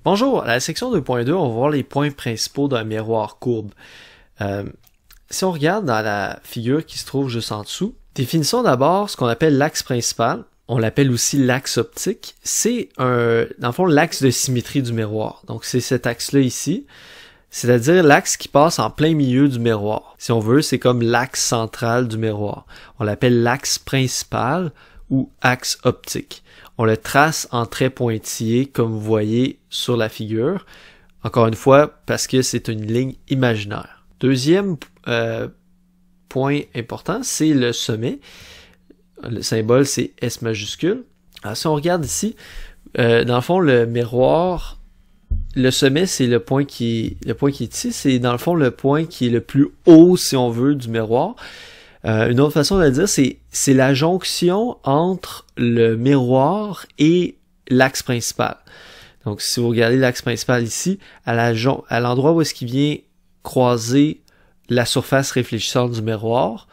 Bonjour, à la section 2.2, on va voir les points principaux d'un miroir courbe. Si on regarde dans la figure qui se trouve juste en dessous, définissons d'abord ce qu'on appelle l'axe principal. On l'appelle aussi l'axe optique. C'est dans le fond l'axe de symétrie du miroir. Donc c'est cet axe-là ici, c'est-à-dire l'axe qui passe en plein milieu du miroir. Si on veut, c'est comme l'axe central du miroir. On l'appelle l'axe principal ou axe optique. On le trace en traits pointillés, comme vous voyez sur la figure. Encore une fois, parce que c'est une ligne imaginaire. Deuxième point important, c'est le sommet. Le symbole, c'est S majuscule. Alors, si on regarde ici, dans le fond, le miroir, le sommet, c'est le point qui est ici. C'est dans le fond le point qui est le plus haut, si on veut, du miroir. Une autre façon de le dire, c'est la jonction entre le miroir et l'axe principal. Donc, si vous regardez l'axe principal ici, à l'endroit où est-ce qu'il vient croiser la surface réfléchissante du miroir,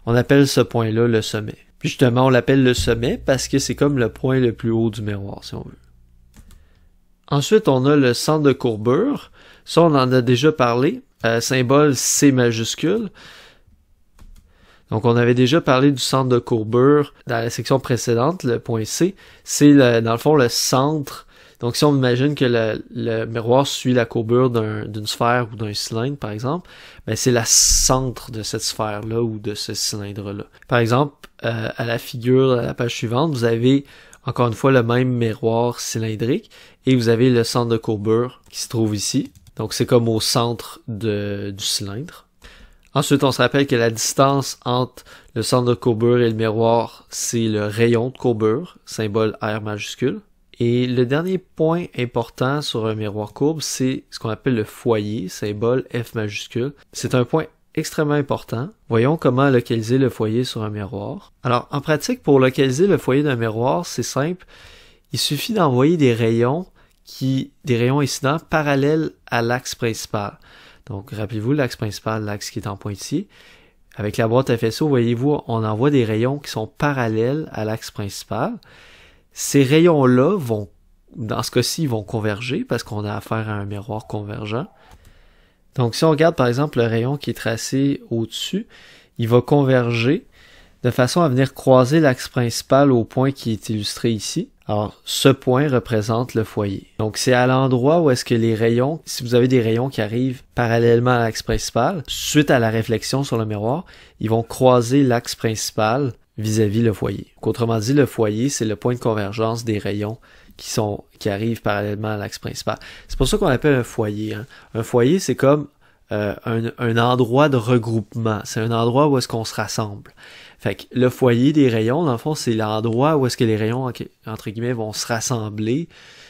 on appelle ce point-là le sommet. Puis justement, on l'appelle le sommet parce que c'est comme le point le plus haut du miroir, si on veut. Ensuite, on a le centre de courbure. Ça, on en a déjà parlé. Symbole C majuscule. Donc, on avait déjà parlé du centre de courbure dans la section précédente, le point C. C'est, dans le fond, le centre. Donc, si on imagine que le miroir suit la courbure d'une sphère ou d'un cylindre, par exemple, ben c'est le centre de cette sphère-là ou de ce cylindre-là. Par exemple, à la figure, à la page suivante, vous avez, encore une fois, le même miroir cylindrique et vous avez le centre de courbure qui se trouve ici. Donc, c'est comme au centre du cylindre. Ensuite, on se rappelle que la distance entre le centre de courbure et le miroir, c'est le rayon de courbure, symbole R majuscule. Et le dernier point important sur un miroir courbe, c'est ce qu'on appelle le foyer, symbole F majuscule. C'est un point extrêmement important. Voyons comment localiser le foyer sur un miroir. Alors, en pratique, pour localiser le foyer d'un miroir, c'est simple. Il suffit d'envoyer des rayons incidents parallèles à l'axe principal. Donc, rappelez-vous, l'axe principal, l'axe qui est en pointillé. Avec la boîte FSO, voyez-vous, on envoie des rayons qui sont parallèles à l'axe principal. Ces rayons-là vont, dans ce cas-ci, ils vont converger parce qu'on a affaire à un miroir convergent. Donc, si on regarde, par exemple, le rayon qui est tracé au-dessus, il va converger de façon à venir croiser l'axe principal au point qui est illustré ici. Alors, ce point représente le foyer. Donc, c'est à l'endroit où est-ce que les rayons, si vous avez des rayons qui arrivent parallèlement à l'axe principal, suite à la réflexion sur le miroir, ils vont croiser l'axe principal vis-à-vis le foyer. Donc, autrement dit, le foyer, c'est le point de convergence des rayons qui arrivent parallèlement à l'axe principal. C'est pour ça qu'on appelle un foyer. Hein. Un foyer, c'est comme un endroit de regroupement. C'est un endroit où est-ce qu'on se rassemble. Fait que le foyer des rayons, dans le fond, c'est l'endroit où est-ce que les rayons, entre guillemets, vont se rassembler,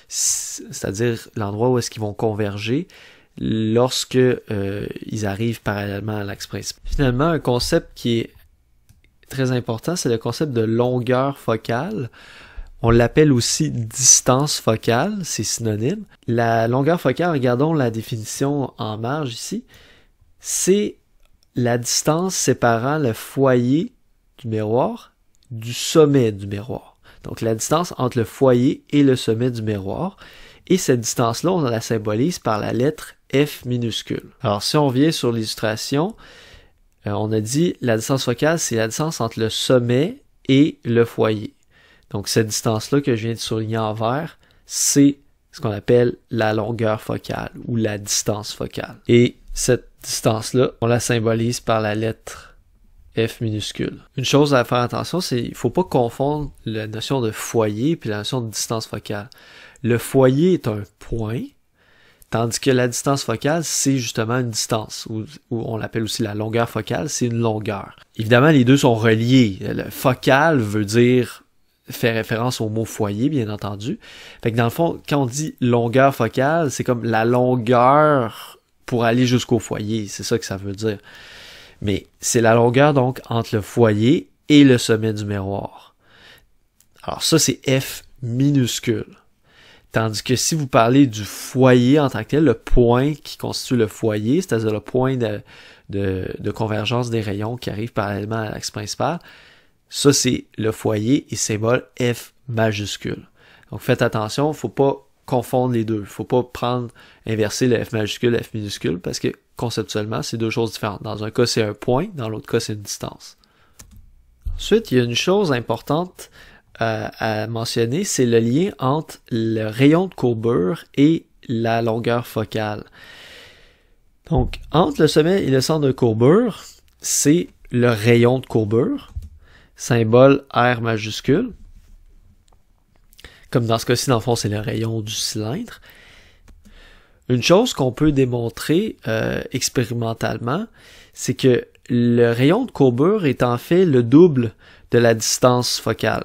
c'est-à-dire l'endroit où est-ce qu'ils vont converger lorsque ils arrivent parallèlement à l'axe principal. Finalement, un concept qui est très important, c'est le concept de longueur focale. On l'appelle aussi distance focale, c'est synonyme. La longueur focale, regardons la définition en marge ici, c'est la distance séparant le foyer du miroir du sommet du miroir. Donc la distance entre le foyer et le sommet du miroir. Et cette distance-là, on la symbolise par la lettre F minuscule. Alors si on revient sur l'illustration, on a dit la distance focale, c'est la distance entre le sommet et le foyer. Donc cette distance-là que je viens de souligner en vert, c'est ce qu'on appelle la longueur focale ou la distance focale. Et cette distance-là, on la symbolise par la lettre F minuscule. Une chose à faire attention, c'est qu'il ne faut pas confondre la notion de foyer et la notion de distance focale. Le foyer est un point, tandis que la distance focale, c'est justement une distance, ou on l'appelle aussi la longueur focale, c'est une longueur. Évidemment, les deux sont reliés. Le focal veut dire fait référence au mot foyer, bien entendu. Fait que dans le fond, quand on dit longueur focale, c'est comme la longueur pour aller jusqu'au foyer. C'est ça que ça veut dire. Mais c'est la longueur, donc, entre le foyer et le sommet du miroir. Alors ça, c'est F minuscule. Tandis que si vous parlez du foyer en tant que tel, le point qui constitue le foyer, c'est-à-dire le point de convergence des rayons qui arrivent parallèlement à l'axe principal, ça, c'est le foyer et symbole F majuscule. Donc, faites attention, il ne faut pas confondre les deux. Il ne faut pas inverser le F majuscule et F minuscule parce que conceptuellement, c'est deux choses différentes. Dans un cas, c'est un point, dans l'autre cas, c'est une distance. Ensuite, il y a une chose importante à mentionner, c'est le lien entre le rayon de courbure et la longueur focale. Donc, entre le sommet et le centre de courbure, c'est le rayon de courbure, symbole R majuscule. Comme dans ce cas-ci, dans le fond, c'est le rayon du cylindre. Une chose qu'on peut démontrer expérimentalement, c'est que le rayon de courbure est en fait le double de la distance focale.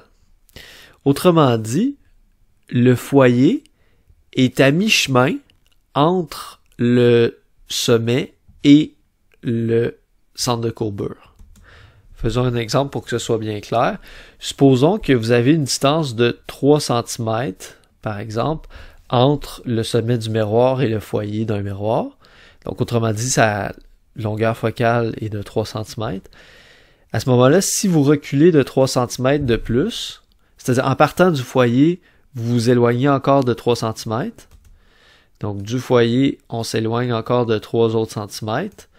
Autrement dit, le foyer est à mi-chemin entre le sommet et le centre de courbure. Faisons un exemple pour que ce soit bien clair. Supposons que vous avez une distance de 3 cm, par exemple, entre le sommet du miroir et le foyer d'un miroir. Donc, autrement dit, sa longueur focale est de 3 cm. À ce moment-là, si vous reculez de 3 cm de plus, c'est-à-dire en partant du foyer, vous vous éloignez encore de 3 cm. Donc, du foyer, on s'éloigne encore de 3 autres centimètres.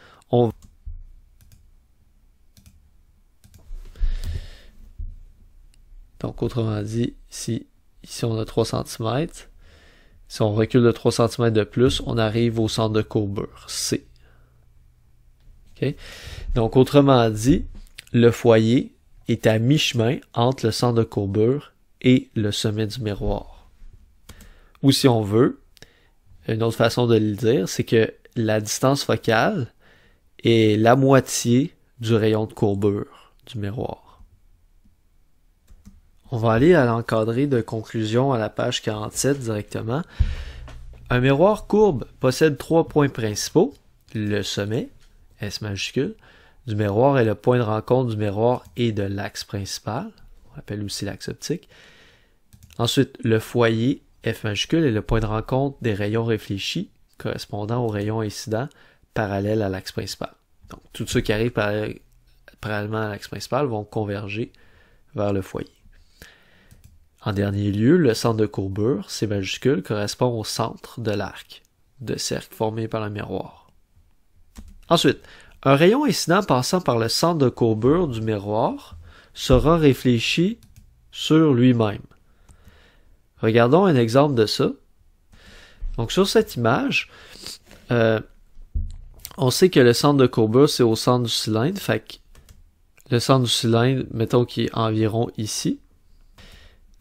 Donc, autrement dit, ici on a 3 cm. Si on recule de 3 cm de plus, on arrive au centre de courbure, C. Okay? Donc, autrement dit, le foyer est à mi-chemin entre le centre de courbure et le sommet du miroir. Ou si on veut, une autre façon de le dire, c'est que la distance focale est la moitié du rayon de courbure du miroir. On va aller à l'encadré de conclusion à la page 47 directement. Un miroir courbe possède 3 points principaux. Le sommet, S majuscule, du miroir est le point de rencontre du miroir et de l'axe principal. On appelle aussi l'axe optique. Ensuite, le foyer, F majuscule, est le point de rencontre des rayons réfléchis correspondant aux rayons incidents parallèles à l'axe principal. Donc, tous ceux qui arrivent parallèlement à l'axe principal vont converger vers le foyer. En dernier lieu, le centre de courbure, C majuscule, correspond au centre de l'arc de cercle formé par le miroir. Ensuite, un rayon incident passant par le centre de courbure du miroir sera réfléchi sur lui-même. Regardons un exemple de ça. Donc sur cette image, on sait que le centre de courbure, c'est au centre du cylindre. Fait que le centre du cylindre, mettons qu'il est environ ici.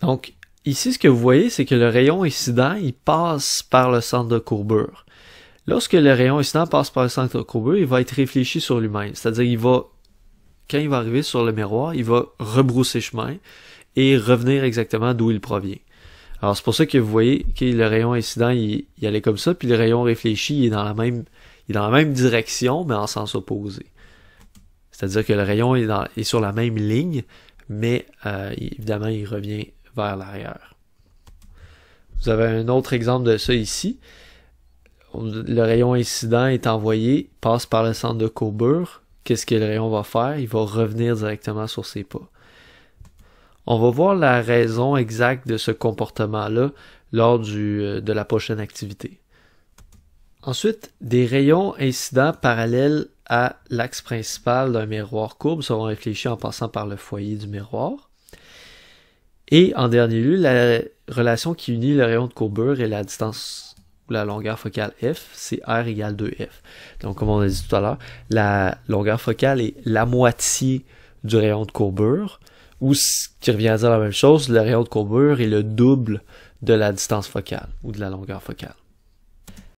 Donc, ici, ce que vous voyez, c'est que le rayon incident, il passe par le centre de courbure. Lorsque le rayon incident passe par le centre de courbure, il va être réfléchi sur lui-même. C'est-à-dire, quand il va arriver sur le miroir, il va rebrousser chemin et revenir exactement d'où il provient. Alors, c'est pour ça que vous voyez que le rayon incident, il allait comme ça, puis le rayon réfléchi, il est dans la même direction, mais en sens opposé. C'est-à-dire que le rayon est sur la même ligne, mais évidemment, il revient vers l'arrière. Vous avez un autre exemple de ça ici. Le rayon incident est envoyé, passe par le centre de courbure. Qu'est-ce que le rayon va faire? Il va revenir directement sur ses pas. On va voir la raison exacte de ce comportement-là lors de la prochaine activité. Ensuite, des rayons incidents parallèles à l'axe principal d'un miroir courbe seront réfléchis en passant par le foyer du miroir. Et en dernier lieu, la relation qui unit le rayon de courbure et la distance ou la longueur focale F, c'est R égale 2F. Donc, comme on a dit tout à l'heure, la longueur focale est la moitié du rayon de courbure, ou ce qui revient à dire la même chose, le rayon de courbure est le double de la distance focale ou de la longueur focale.